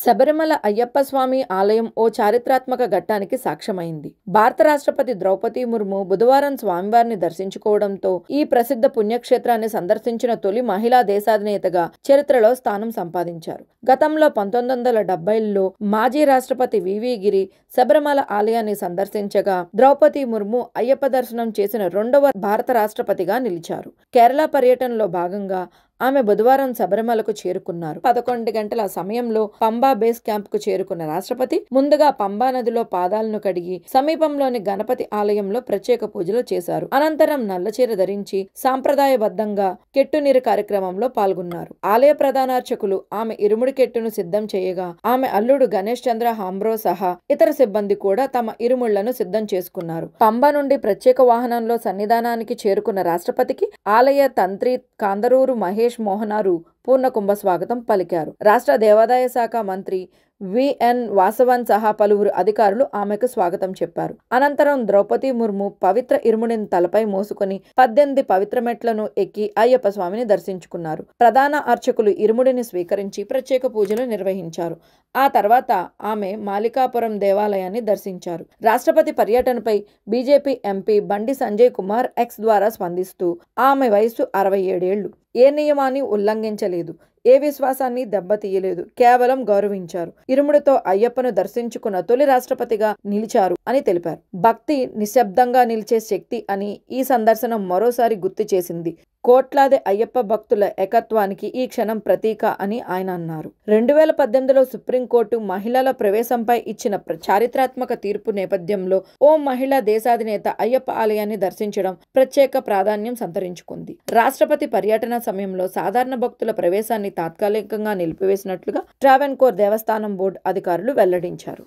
శబరిమల అయ్యప్ప స్వామి ఆలయం ఓ చారిత్రాత్మక ఘట్టానికి సాక్ష్యమైంది. భారత రాష్ట్రపతి ద్రౌపది ముర్ము బుధవారం స్వామివారిని దర్శించుకోవడంతో ఈ ప్రసిద్ధ పుణ్యక్షేత్రాన్ని సందర్శించిన తొలి మహిళా దేశాధినేతగా చరిత్రలో స్థానం సంపాదించారు. గతంలో 1970లో మాజీ రాష్ట్రపతి వివి గిరి శబరిమల ఆలయాన్ని సందర్శించగా ద్రౌపది ముర్ము అయ్యప్ప దర్శనం చేసిన రెండవ భారత రాష్ట్రపతిగా నిలిచారు. కేరళ పర్యటనలో భాగంగా ఆమె బుధవారం శబరిమలకు చేరుకున్నారు. 11 గంటల సమయంలో పంబా బేస్ క్యాంప్ కు చేరుకున్న రాష్ట్రపతి ముందుగా పంబా నదిలో పాదాలను కడిగి సమీపంలోని గణపతి ఆలయంలో ప్రత్యేక పూజలు చేశారు. అనంతరం నల్లచీర ధరించి సాంప్రదాయబద్ధంగా కెట్టునీరు కార్యక్రమంలో పాల్గొన్నారు. ఆలయ ప్రధానార్చకులు ఆమె ఇరుముడి కెట్టును సిద్ధం చేయగా ఆమె అల్లుడు గణేష్ చంద్ర హాంబ్రో సహా ఇతర సిబ్బంది కూడా తమ ఇరుముళ్లను సిద్ధం చేసుకున్నారు. పంబా నుండి ప్రత్యేక వాహనంలో సన్నిధానానికి చేరుకున్న రాష్ట్రపతికి ఆలయ తంత్రి కాందరూరు మహేష్ మోహనారు పూర్ణకుంభ స్వాగతం పలికారు. రాష్ట్ర దేవాదాయ శాఖ మంత్రి విఎన్ వాసవన్ సహా పలువురు అధికారులు ఆమెకు స్వాగతం చెప్పారు. అనంతరం ద్రౌపది ముర్ము పవిత్ర ఇరుముడిని తలపై మోసుకుని 18 పవిత్ర మెట్లను ఎక్కి అయ్యప్ప స్వామిని దర్శించుకున్నారు. ప్రధాన అర్చకులు ఇరుముడిని స్వీకరించి ప్రత్యేక పూజలు నిర్వహించారు. ఆ తర్వాత ఆమె మాలికాపురం దేవాలయాన్ని దర్శించారు. రాష్ట్రపతి పర్యటనపై BJP MP Bandi Sanjay Kumar X ద్వారా స్పందిస్తూ ఆమె వయసు 67 ఏళ్లు. ఏ నియమాన్ని ఉల్లంఘించలేదు, ఏ విశ్వాసాన్ని దెబ్బతీయలేదు, కేవలం గౌరవించారు. ఇరుముడితో అయ్యప్పను దర్శించుకున్న తొలి రాష్ట్రపతిగా నిలిచారు అని తెలిపారు. భక్తి నిశ్శబ్దంగా నిలిచే శక్తి అని ఈ సందర్శనం మరోసారి గుర్తు చేసింది. కోట్లాది అయ్యప్ప భక్తుల ఏకత్వానికి ఈ క్షణం ప్రతీక అని ఆయన అన్నారు. 2018లో సుప్రీంకోర్టు మహిళల ప్రవేశంపై ఇచ్చిన చారిత్రాత్మక తీర్పు నేపథ్యంలో ఓ మహిళా దేశాధినేత అయ్యప్ప ఆలయాన్ని దర్శించడం ప్రత్యేక ప్రాధాన్యం సంతరించుకుంది. రాష్ట్రపతి పర్యటన సమయంలో సాధారణ భక్తుల ప్రవేశాన్ని తాత్కాలికంగా నిలిపివేసినట్లుగా ట్రావెన్కోర్ దేవస్థానం బోర్డు అధికారులు వెల్లడించారు.